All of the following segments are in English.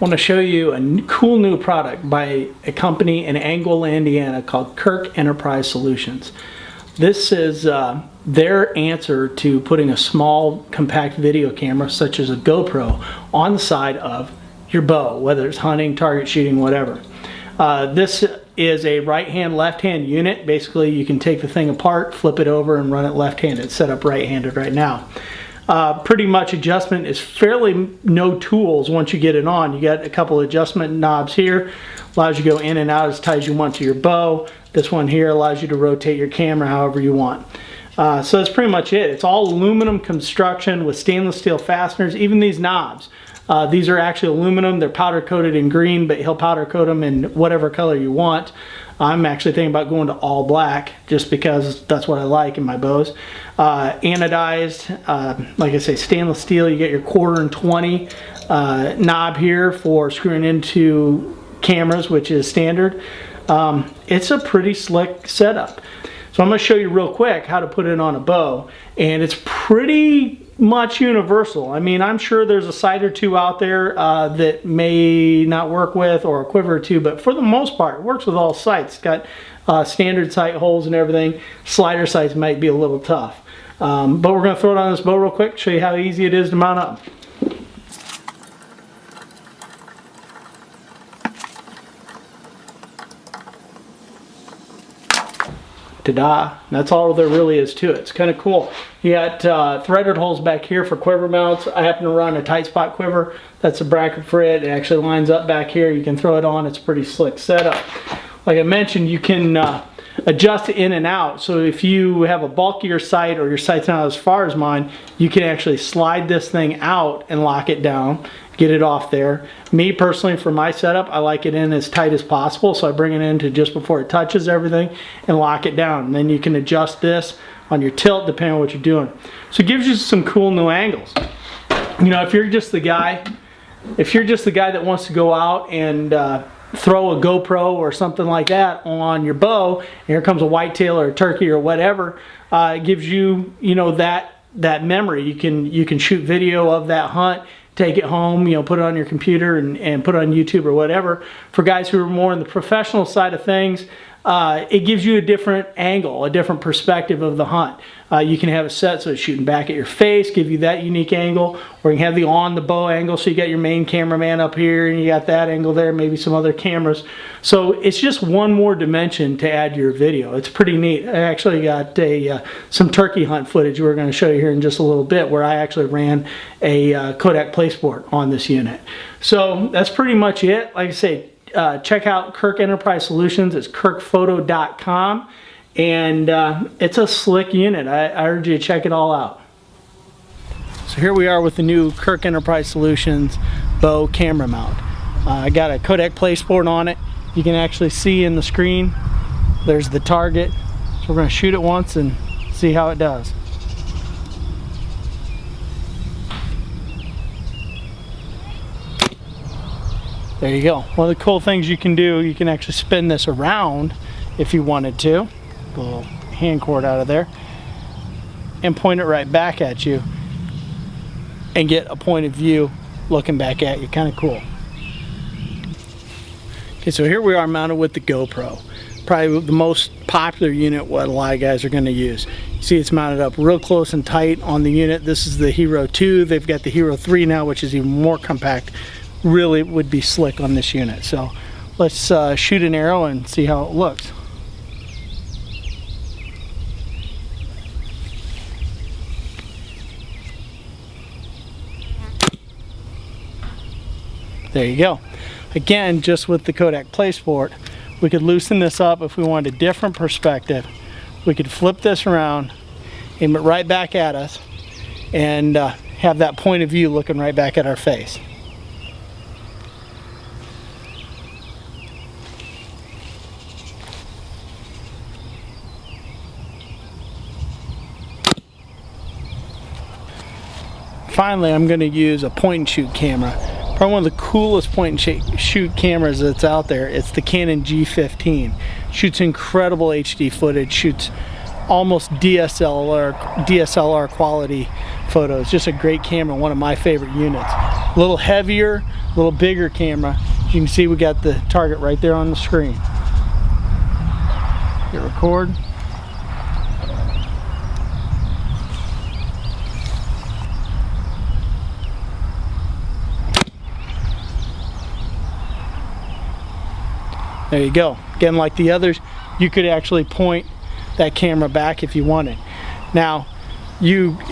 want to show you a cool new product by a company in Angola, Indiana called Kirk Enterprise Solutions. This is their answer to putting a small compact video camera such as a GoPro on the side of your bow, whether it's hunting, target shooting, whatever. This is a right-hand, left-hand unit. Basically, you can take the thing apart, flip it over, and run it left-handed. It's set up right-handed right now. Pretty much adjustment is fairly no tools once you get it on. You got a couple adjustment knobs here, allows you to go in and out as tight as you want to your bow. This one here allows you to rotate your camera however you want. So that's pretty much it. It's all aluminum construction with stainless steel fasteners. Even these knobs, these are actually aluminum. They're powder coated in green, but he'll powder coat them in whatever color you want. I'm actually thinking about going to all black just because that's what I like in my bows. Anodized, like I say, stainless steel. You get your 1/4 and 20 knob here for screwing into cameras, which is standard. It's a pretty slick setup. So I'm going to show you real quick how to put it on a bow, and it's pretty much universal. I mean, I'm sure there's a sight or two out there that may not work with, or a quiver or two, but for the most part it works with all sights. It's got standard sight holes and everything. Slider sights might be a little tough, but we're going to throw it on this bow real quick, show you how easy it is to mount up. Ta-da! That's all there really is to it. It's kind of cool. You got threaded holes back here for quiver mounts. I happen to run a tight spot quiver. That's a bracket for it. It actually lines up back here. You can throw it on. It's a pretty slick setup. Like I mentioned, you can adjust it in and out. So if you have a bulkier sight, or your sight's not as far as mine, you can actually slide this thing out and lock it down, get it off there. Me personally, for my setup, I like it in as tight as possible, so I bring it in to just before it touches everything and lock it down. And then you can adjust this on your tilt depending on what you're doing. So it gives you some cool new angles. You know, if you're just the guy that wants to go out and throw a GoPro or something like that on your bow, and here comes a whitetail or a turkey or whatever, it gives you, you know, that memory. You can shoot video of that hunt, take it home, you know, put it on your computer and put it on YouTube or whatever. For guys who are more in the professional side of things, it gives you a different angle, a different perspective of the hunt. You can have it set so it's shooting back at your face, give you that unique angle, or you can have the on the bow angle, so you got your main cameraman up here and you got that angle there, maybe some other cameras. So it's just one more dimension to add to your video. It's pretty neat. I actually got some turkey hunt footage we're going to show you here in just a little bit, where I actually ran a Kodak PlaySport on this unit. So that's pretty much it. Like I say, check out Kirk Enterprise Solutions. It's kirkphoto.com, and it's a slick unit. I urge you to check it all out. So here we are with the new Kirk Enterprise Solutions bow camera mount. I got a Kodak PlaySport on it. You can actually see in the screen there's the target. So we're going to shoot it once and see how it does. There you go. One of the cool things you can do, you can actually spin this around if you wanted to. Pull a little hand cord out of there and point it right back at you and get a point of view looking back at you. Kind of cool. Okay, so here we are mounted with the GoPro. Probably the most popular unit what a lot of guys are going to use. You see it's mounted up real close and tight on the unit. This is the Hero 2. They've got the Hero 3 now, which is even more compact. Really would be slick on this unit. So let's shoot an arrow and see how it looks. There you go. Again, just with the Kodak PlaySport, we could loosen this up if we wanted a different perspective. We could flip this around, aim it right back at us, and have that point of view looking right back at our face. Finally, I'm going to use a point and shoot camera. Probably one of the coolest point and shoot cameras that's out there. It's the Canon G15. Shoots incredible HD footage, shoots almost DSLR quality photo. It's just a great camera, one of my favorite units. A little heavier, a little bigger camera. As you can see, we got the target right there on the screen. Hit record. There you go. Again, like the others, you could actually point that camera back if you wanted. Now,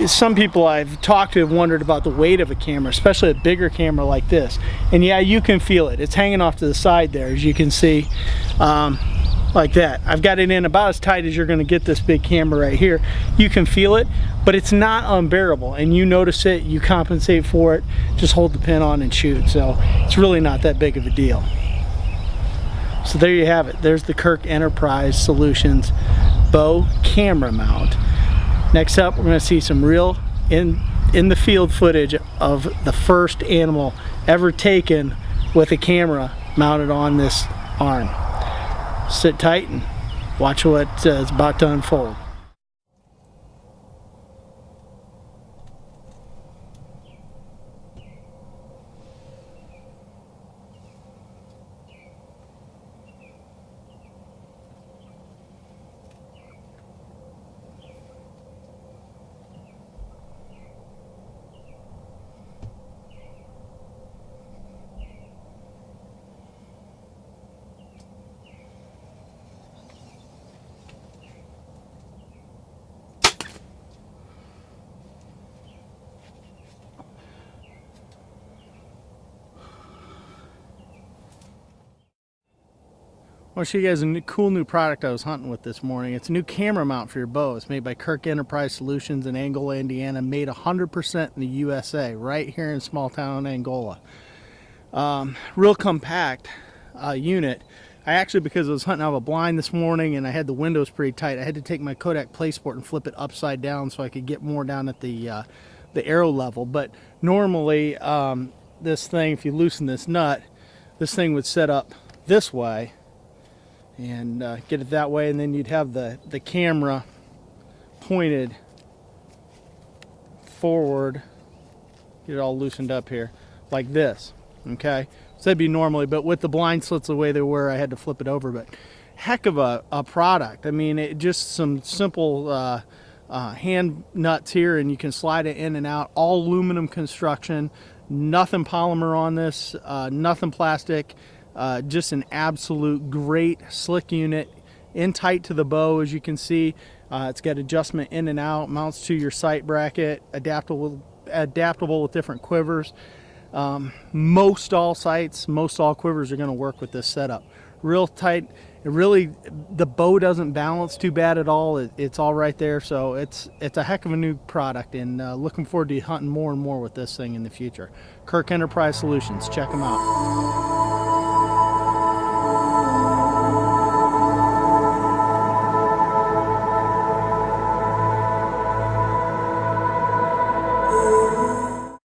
some people I've talked to have wondered about the weight of a camera, especially a bigger camera like this. And yeah, you can feel it. It's hanging off to the side there, as you can see, like that. I've got it in about as tight as you're going to get this big camera right here. You can feel it, but it's not unbearable. And you notice it, you compensate for it, just hold the pin on and shoot. So it's really not that big of a deal. So there you have it. There's the Kirk Enterprise Solutions bow camera mount. Next up, we're going to see some real in the field footage of the first animal ever taken with a camera mounted on this arm. Sit tight and watch what is about to unfold. I want to show you guys a cool new product I was hunting with this morning. It's a new camera mount for your bow. It's made by Kirk Enterprise Solutions in Angola, Indiana. Made 100% in the USA, right here in small town Angola. Real compact unit. I actually, because I was hunting out of a blind this morning and I had the windows pretty tight, I had to take my Kodak PlaySport and flip it upside down so I could get more down at the arrow level. But normally, this thing, if you loosen this nut, this thing would set up this way and get it that way, and then you'd have the camera pointed forward. Get it all loosened up here like this. Okay, so that'd be normally, but with the blind slits the way they were, I had to flip it over. But heck of a product. I mean, it just some simple hand nuts here, and you can slide it in and out. All aluminum construction, nothing polymer on this, nothing plastic. Just an absolute great slick unit, in tight to the bow, as you can see. It's got adjustment in and out, mounts to your sight bracket, adaptable with different quivers. Most all sights, most all quivers are going to work with this setup. Real tight. It really, the bow doesn't balance too bad at all. It's all right there. So it's a heck of a new product, and looking forward to hunting more and more with this thing in the future. Kirk Enterprise Solutions, check them out.